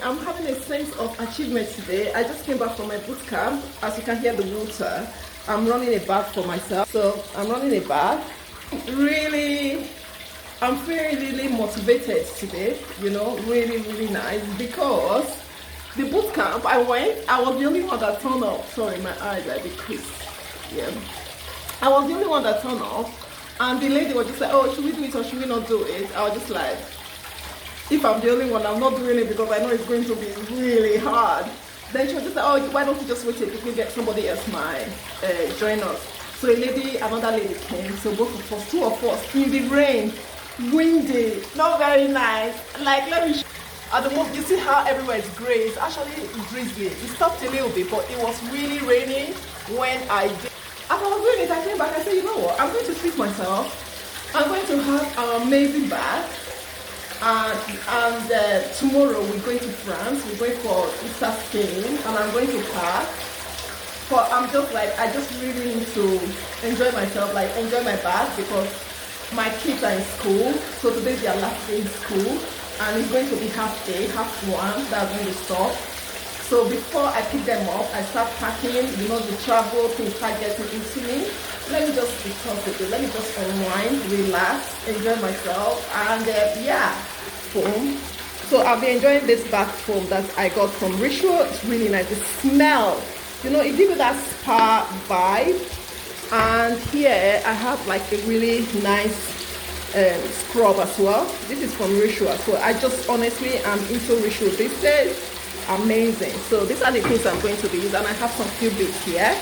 I'm having a sense of achievement today. I just came back from my boot camp. As you can hear the water, I'm running a bath for myself. So I'm running a bath. I'm feeling really motivated today, you know, really nice, because the boot camp I was the only one that turned up. Sorry, my eyes are a bit crisp. Yeah. I was the only one that turned up, and the lady was just like, oh, should we do it or should we not do it? I was just like, if I'm the only one, I'm not doing it because I know it's going to be really hard. Then she was just like, oh, why don't you just wait if we get somebody else might join us. So another lady came, so both of us, two of us, in the rain, windy, not very nice. Like, let me at the moment, you see how everywhere is grey. It's actually drizzly. It stopped a little bit, but it was really raining when I did. As I was doing it, I came back, I said, you know what, I'm going to treat myself. I'm going to have an amazing bath. And tomorrow we're going to France. We're going for Easter skiing, and I'm going to park. But I'm just like, I just really need to enjoy myself, like enjoy my bath, because my kids are in school. So today's their last day in school, and it's going to be half day, half one. That's when they stop. So before I pick them up, I start packing. You know, the travel things start getting into me. Let me just be comfortable. Let me just unwind, relax, enjoy myself, and yeah, foam. So I'll be enjoying this bath foam that I got from Ritual. It's really nice. The smell, you know, it gives you that spa vibe. And here I have like a really nice scrub as well. This is from Ritual. So I just honestly am into Ritual these days. Amazing. So these are the things I'm going to be using, and I have some few bits here.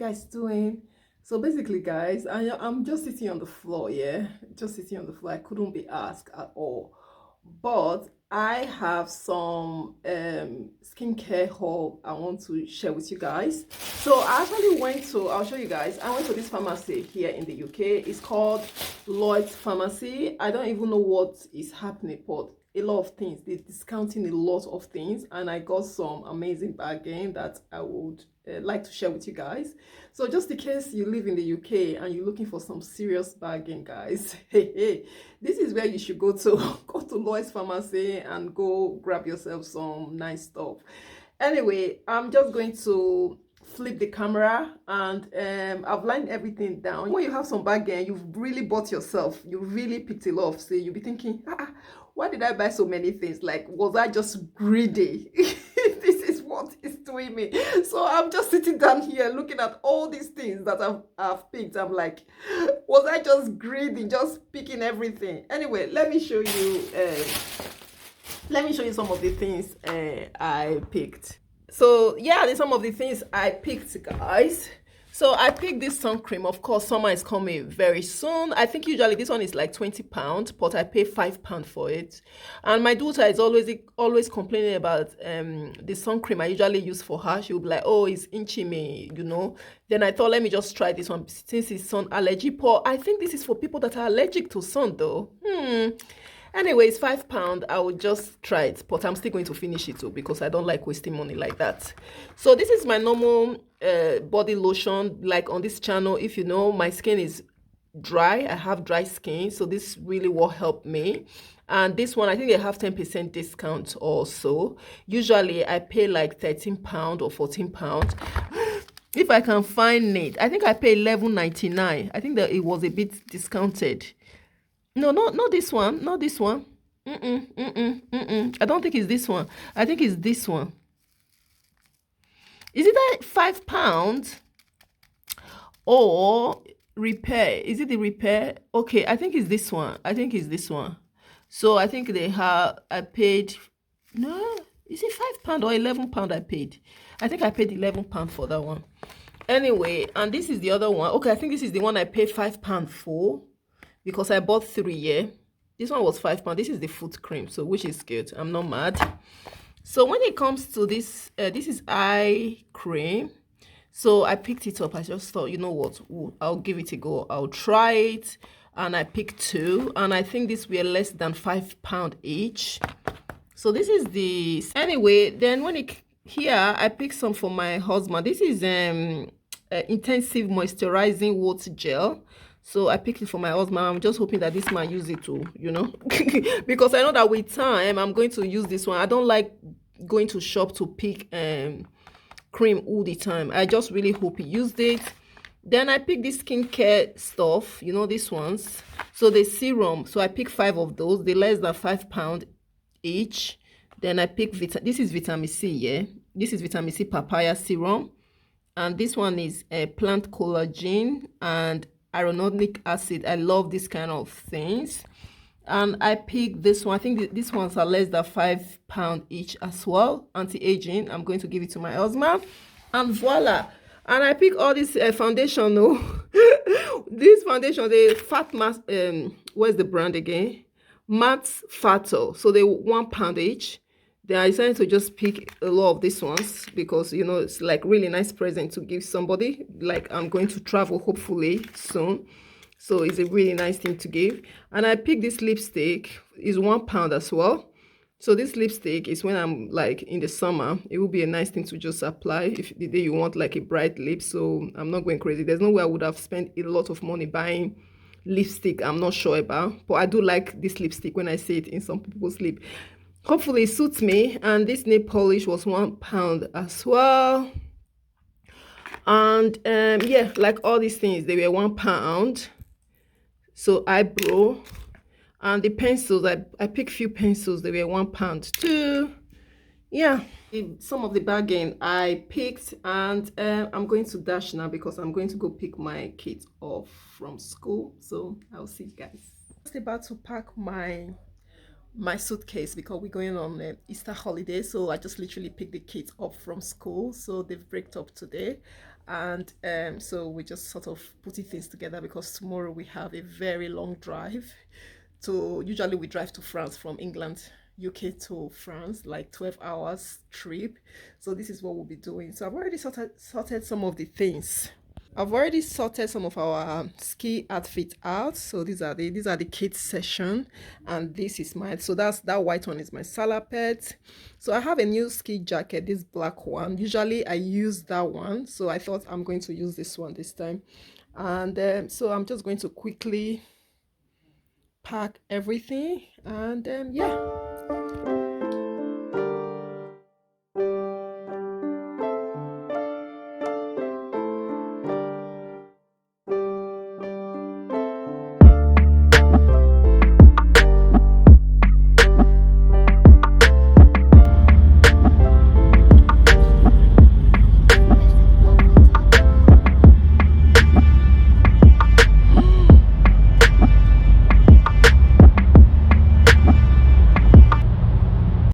guys doing? So basically, guys, I'm just sitting on the floor, yeah, just sitting on the floor. I couldn't be asked at all, but I have some skincare haul I want to share with you guys. So I actually went to, I'll show you guys. I went to this pharmacy here in the UK. It's called Lloyd's Pharmacy. I don't even know what is happening, but a lot of things, they're discounting a lot of things, and I got some amazing bargain that I would like to share with you guys. So just in case you live in the UK and you're looking for some serious bargain, guys, hey, this is where you should go to. Go to Lloyd's Pharmacy and go grab yourself some nice stuff. Anyway, I'm just going to flip the camera, and I've lined everything down. When you have some bargain, you've really bought yourself, you really picked it off, so you'll be thinking, why did I buy so many things? Like, was I just greedy? This is what is doing me. So I'm just sitting down here looking at all these things that I've picked. I'm like, was I just greedy, just picking everything? Anyway, let me show you some of the things I picked. So yeah, there's some of the things I picked, guys. So I picked this sun cream. Of course, summer is coming very soon. I think usually this one is like £20, but I pay £5 for it. And my daughter is always complaining about the sun cream I usually use for her. She'll be like, oh, it's inching me, you know. Then I thought, let me just try this one since it's sun allergy. But I think this is for people that are allergic to sun, though. Anyway, it's £5. I will just try it, but I'm still going to finish it too because I don't like wasting money like that. So this is my normal body lotion. Like on this channel, if you know, my skin is dry. I have dry skin, so this really will help me. And this one, I think they have 10% discount also. Usually I pay like £13 or £14. If I can find it, I think I pay £11.99. I think that it was a bit discounted. No, not this one. Not this one. I don't think it's this one. I think it's this one. Is it that £5 or repair? Is it the repair? Okay, I think it's this one. I think it's this one. So I think they have. I paid. No, is it £5 or £11? I paid. I think I paid £11 for that one. Anyway, and this is the other one. Okay, I think this is the one I paid £5 for, because I bought 3, yeah. This one was £5. This is the foot cream, so which is good. I'm not mad. So when it comes to this, this is eye cream. So I picked it up. I just thought, you know what, I'll give it a go. I'll try it. And I picked 2. And I think these were less than £5 each. So this is the... Anyway, then when it... Here, I picked some for my husband. This is intensive moisturizing water gel. So I picked it for my husband. I'm just hoping that this man use it too, you know, because I know that with time I'm going to use this one. I don't like going to shop to pick cream all the time. I just really hope he used it. Then I picked this skincare stuff, you know, these ones. So the serum. So I picked 5 of those. They're less than £5 each. Then I picked this is vitamin C, yeah. This is vitamin C papaya serum, and this one is a plant collagen and hyaluronic acid. I love this kind of things. And I picked this one. I think these ones are less than £5 each as well. Anti-aging. I'm going to give it to my husband. And voila. And I picked all this foundation. No, this foundation, the Fat Mask. Where's the brand again? Matte Fatal. So they're £1 each. Then I decided to just pick a lot of these ones because, you know, it's like really nice present to give somebody. Like, I'm going to travel hopefully soon, so it's a really nice thing to give. And I picked this lipstick. It's £1 as well. So this lipstick is when I'm like in the summer, it will be a nice thing to just apply if the day you want like a bright lip. So I'm not going crazy. There's no way I would have spent a lot of money buying lipstick I'm not sure about, but I do like this lipstick when I see it in some people's lip. Hopefully it suits me. And this nail polish was £1 as well. And yeah, like all these things, they were £1. So eyebrow. And the pencils, I picked few pencils, they were £1 too. Yeah, some of the bargain I picked. And I'm going to dash now because I'm going to go pick my kids off from school. So I'll see you guys. Just about to pack my suitcase because we're going on Easter holiday. So I just literally picked the kids up from school, so they've breaked up today. And so we just sort of putting things together because tomorrow we have a very long drive. So usually we drive to France from England, UK to France, like 12 hours trip. So this is what we'll be doing. So I've already sorted some of the things. I've already sorted some of our ski outfit out. So these are the kids session, and this is mine. So that white one is my salopet. So I have a new ski jacket, this black one. Usually I use that one, so I thought I'm going to use this one this time. And so I'm just going to quickly pack everything, and yeah.